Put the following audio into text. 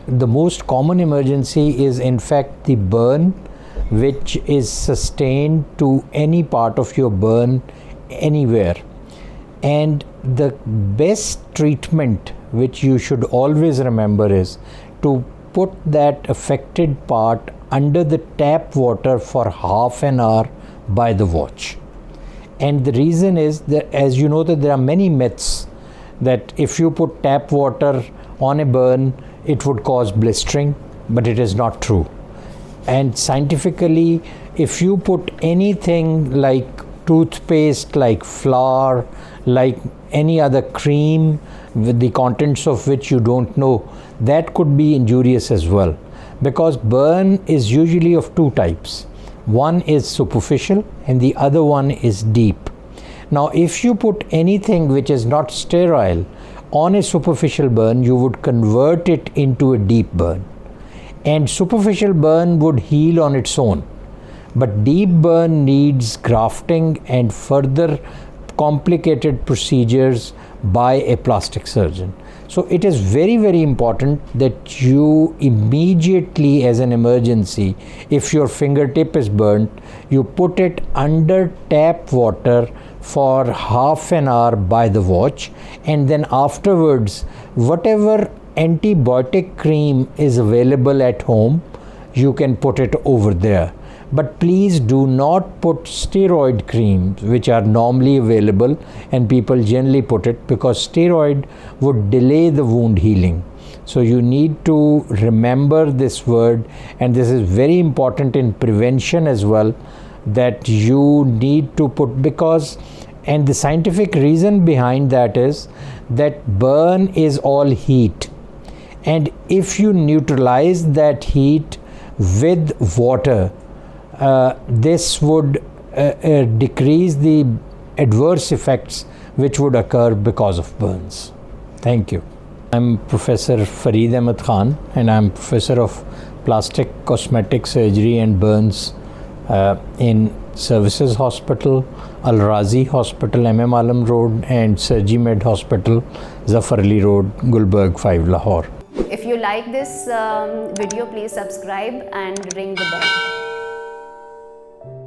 the most common emergency is in fact the burn, which is sustained to any part of your burn anywhere. And the best treatment, which you should always remember, is to put that affected part under the tap water for half an hour by the watch. And the reason is that, as you know, that there are many myths that if you put tap water on a burn, it would cause blistering, but it is not true. And scientifically, if you put anything like toothpaste, like flour, like any other cream with the contents of which you don't know, that could be injurious as well, because burn is usually of two types. One is superficial and the other one is deep. Now, if you put anything which is not sterile on a superficial burn, you would convert it into a deep burn. And superficial burn would heal on its own. But deep burn needs grafting and further complicated procedures by a plastic surgeon. So it is very, very important that you immediately, as an emergency, if your fingertip is burnt, you put it under tap water for half an hour by the watch, and then afterwards, whatever antibiotic cream is available at home, you can put it over there. But please do not put steroid creams, which are normally available and people generally put it, because steroid would delay the wound healing. So you need to remember this word, and this is very important in prevention as well, that you need to put, because, and the scientific reason behind that is that burn is all heat. And if you neutralize that heat with water, this would decrease the adverse effects which would occur because of burns. Thank you. I'm Professor Fareed Ahmed Khan, and I'm Professor of Plastic, Cosmetic Surgery and Burns in Services Hospital, Al Razi Hospital, MM Alam Road, and Surgimed Hospital, Zafar Ali Road, Gulberg 5, Lahore. If you like this video, please subscribe and ring the bell.